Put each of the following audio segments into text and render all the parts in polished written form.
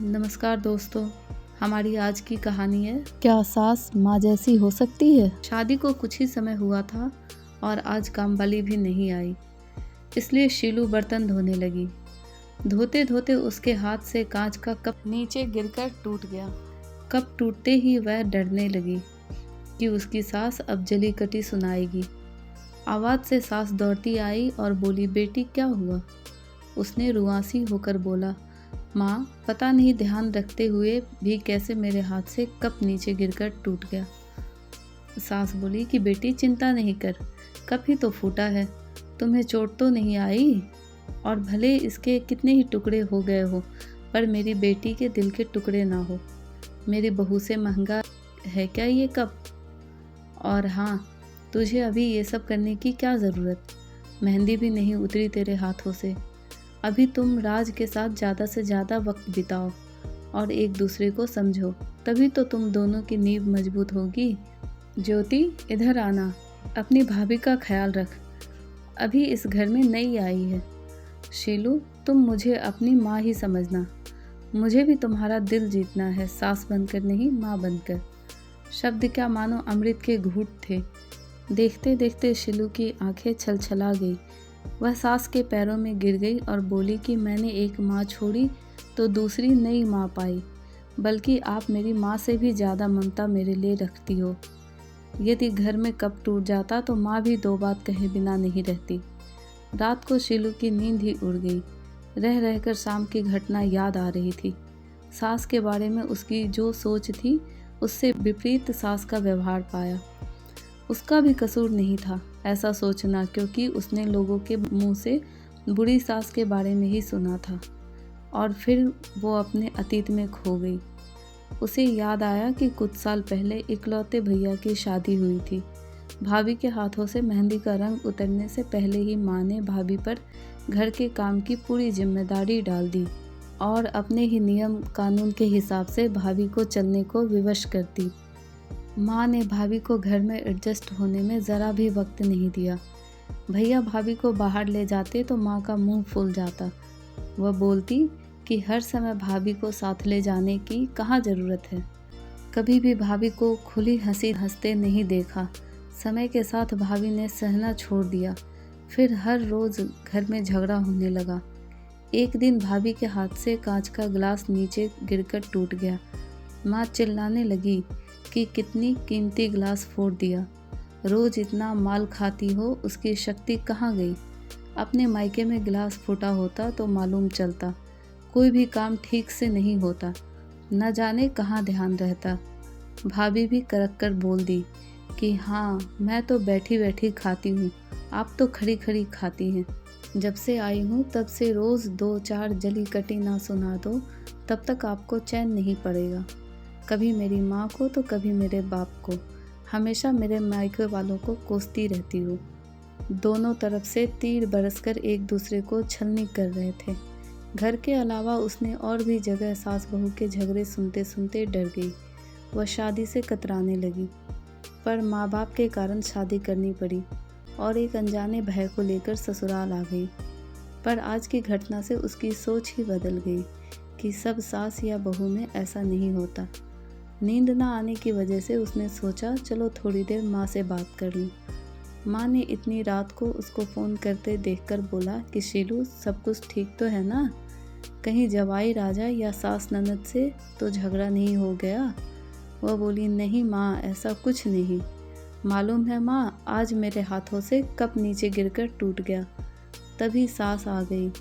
नमस्कार दोस्तों, हमारी आज की कहानी है क्या सास माँ जैसी हो सकती है। शादी को कुछ ही समय हुआ था और आज कामवाली भी नहीं आई, इसलिए शीलू बर्तन धोने लगी। धोते धोते उसके हाथ से कांच का कप नीचे गिरकर टूट गया। कप टूटते ही वह डरने लगी कि उसकी सास अब जली कटी सुनाएगी। आवाज़ से सास दौड़ती आई और बोली, बेटी क्या हुआ? उसने रुआंसी होकर बोला, माँ पता नहीं ध्यान रखते हुए भी कैसे मेरे हाथ से कप नीचे गिरकर टूट गया। सास बोली कि बेटी चिंता नहीं कर, कप ही तो फूटा है, तुम्हें चोट तो नहीं आई, और भले इसके कितने ही टुकड़े हो गए हो पर मेरी बेटी के दिल के टुकड़े ना हो। मेरी बहू से महंगा है क्या ये कप? और हाँ, तुझे अभी ये सब करने की क्या ज़रूरत? मेहंदी भी नहीं उतरी तेरे हाथों से। अभी तुम राज के साथ ज़्यादा से ज़्यादा वक्त बिताओ और एक दूसरे को समझो, तभी तो तुम दोनों की नींव मजबूत होगी। ज्योति इधर आना, अपनी भाभी का ख्याल रख, अभी इस घर में नई आई है। शीलू तुम मुझे अपनी माँ ही समझना, मुझे भी तुम्हारा दिल जीतना है, सास बनकर नहीं माँ बनकर। शब्द क्या मानो अमृत के घूंट थे। देखते देखते शीलू की आंखें छलछला गई। वह सास के पैरों में गिर गई और बोली कि मैंने एक माँ छोड़ी तो दूसरी नई माँ पाई, बल्कि आप मेरी माँ से भी ज़्यादा ममता मेरे लिए रखती हो। यदि घर में कप टूट जाता तो माँ भी दो बात कहे बिना नहीं रहती। रात को शीलू की नींद ही उड़ गई। रह रहकर शाम की घटना याद आ रही थी। सास के बारे में उसकी जो सोच थी उससे विपरीत सास का व्यवहार पाया। उसका भी कसूर नहीं था ऐसा सोचना, क्योंकि उसने लोगों के मुंह से बुरी सास के बारे में ही सुना था और फिर वो अपने अतीत में खो गई। उसे याद आया कि कुछ साल पहले इकलौते भैया की शादी हुई थी। भाभी के हाथों से मेहंदी का रंग उतरने से पहले ही माँ ने भाभी पर घर के काम की पूरी जिम्मेदारी डाल दी और अपने ही नियम कानून के हिसाब से भाभी को चलने को विवश कर दी। माँ ने भाभी को घर में एडजस्ट होने में ज़रा भी वक्त नहीं दिया। भैया भाभी को बाहर ले जाते तो माँ का मुंह फूल जाता। वह बोलती कि हर समय भाभी को साथ ले जाने की कहाँ ज़रूरत है। कभी भी भाभी को खुली हंसी हंसते नहीं देखा। समय के साथ भाभी ने सहना छोड़ दिया। फिर हर रोज़ घर में झगड़ा होने लगा। एक दिन भाभी के हाथ से कांच का गिलास नीचे गिरकर टूट गया। माँ चिल्लाने लगी कि कितनी कीमती गिलास फोड़ दिया, रोज़ इतना माल खाती हो, उसकी शक्ति कहाँ गई? अपने मायके में गिलास फूटा होता तो मालूम चलता, कोई भी काम ठीक से नहीं होता, न जाने कहाँ ध्यान रहता। भाभी भी करक कर बोल दी कि हाँ मैं तो बैठी बैठी खाती हूँ, आप तो खड़ी खड़ी खाती हैं। जब से आई हूँ तब से रोज़ 2-4 जली कटी ना सुना दो, तब तक आपको चैन नहीं पड़ेगा। कभी मेरी माँ को तो कभी मेरे बाप को, हमेशा मेरे मायके वालों को कोसती रहती हो। दोनों तरफ से तीर बरसकर एक दूसरे को छलनी कर रहे थे। घर के अलावा उसने और भी जगह सास बहू के झगड़े सुनते सुनते डर गई। वह शादी से कतराने लगी, पर माँ बाप के कारण शादी करनी पड़ी और एक अनजाने भय को लेकर ससुराल आ गई। पर आज की घटना से उसकी सोच ही बदल गई कि सब सास या बहू में ऐसा नहीं होता। नींद न आने की वजह से उसने सोचा चलो थोड़ी देर माँ से बात कर लूँ। माँ ने इतनी रात को उसको फ़ोन करते देखकर बोला कि शीलू सब कुछ ठीक तो है ना? कहीं जवाई राजा या सास ननद से तो झगड़ा नहीं हो गया? वह बोली, नहीं माँ ऐसा कुछ नहीं। मालूम है माँ, आज मेरे हाथों से कप नीचे गिरकर टूट गया। तभी सास आ गई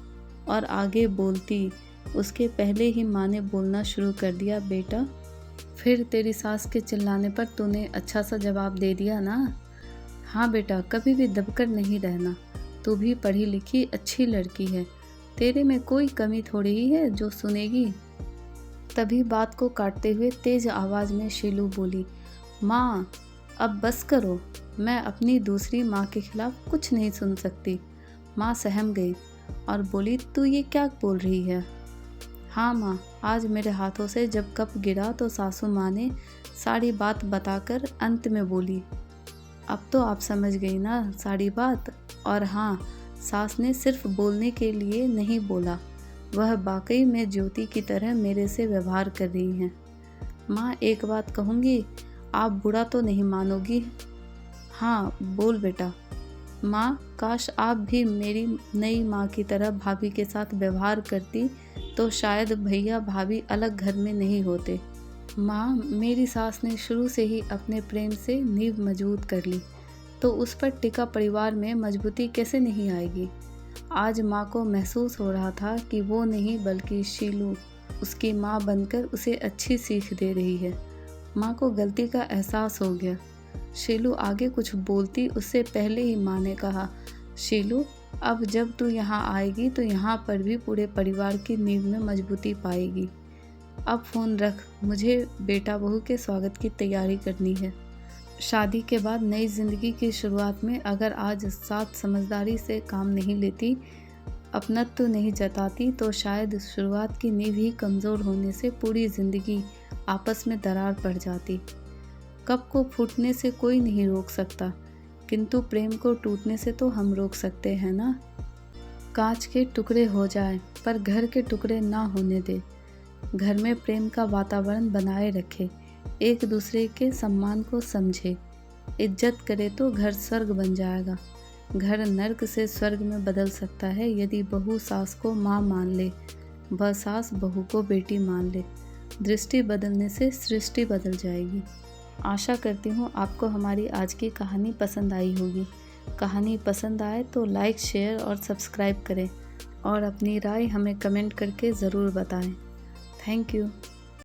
और आगे बोलती उसके पहले ही माँ ने बोलना शुरू कर दिया, बेटा फिर तेरी सास के चिल्लाने पर तूने अच्छा सा जवाब दे दिया ना? हाँ बेटा, कभी भी दबकर नहीं रहना, तू भी पढ़ी लिखी अच्छी लड़की है, तेरे में कोई कमी थोड़ी ही है जो सुनेगी। तभी बात को काटते हुए तेज आवाज़ में शीलू बोली, माँ अब बस करो, मैं अपनी दूसरी माँ के खिलाफ कुछ नहीं सुन सकती। माँ सहम गई और बोली, तू ये क्या बोल रही है? हाँ माँ, आज मेरे हाथों से जब कप गिरा तो सासू माँ ने सारी बात बताकर अंत में बोली, अब तो आप समझ गई ना सारी बात। और हाँ, सास ने सिर्फ बोलने के लिए नहीं बोला, वह वाकई में ज्योति की तरह मेरे से व्यवहार कर रही हैं। माँ, एक बात कहूँगी, आप बुरा तो नहीं मानोगी? हाँ, बोल बेटा। माँ, काश आप भी मेरी नई माँ की तरह भाभी के साथ व्यवहार करती तो शायद भैया भाभी अलग घर में नहीं होते। माँ, मेरी सास ने शुरू से ही अपने प्रेम से नींव मजबूत कर ली, तो उस पर टिका परिवार में मजबूती कैसे नहीं आएगी। आज माँ को महसूस हो रहा था कि वो नहीं बल्कि शीलू उसकी माँ बनकर उसे अच्छी सीख दे रही है। माँ को गलती का एहसास हो गया। शीलू आगे कुछ बोलती उससे पहले ही माँ ने कहा, शीलू, अब जब तू यहाँ आएगी तो यहाँ पर भी पूरे परिवार की नींव में मजबूती पाएगी। अब फ़ोन रख, मुझे बेटा बहू के स्वागत की तैयारी करनी है। शादी के बाद नई ज़िंदगी की शुरुआत में अगर आज साथ समझदारी से काम नहीं लेती, अपनत्व नहीं जताती, तो शायद शुरुआत की नींव ही कमज़ोर होने से पूरी ज़िंदगी आपस में दरार पड़ जाती। कप को फूटने से कोई नहीं रोक सकता, किंतु प्रेम को टूटने से तो हम रोक सकते हैं ना। कांच के टुकड़े हो जाए पर घर के टुकड़े ना होने दे। घर में प्रेम का वातावरण बनाए रखे, एक दूसरे के सम्मान को समझे, इज्जत करे तो घर स्वर्ग बन जाएगा। घर नर्क से स्वर्ग में बदल सकता है यदि बहू सास को माँ मान ले, वह सास बहू को बेटी मान ले। दृष्टि बदलने से सृष्टि बदल जाएगी। आशा करती हूँ आपको हमारी आज की कहानी पसंद आई होगी। कहानी पसंद आए तो लाइक, शेयर और सब्सक्राइब करें और अपनी राय हमें कमेंट करके ज़रूर बताएं। Thank you.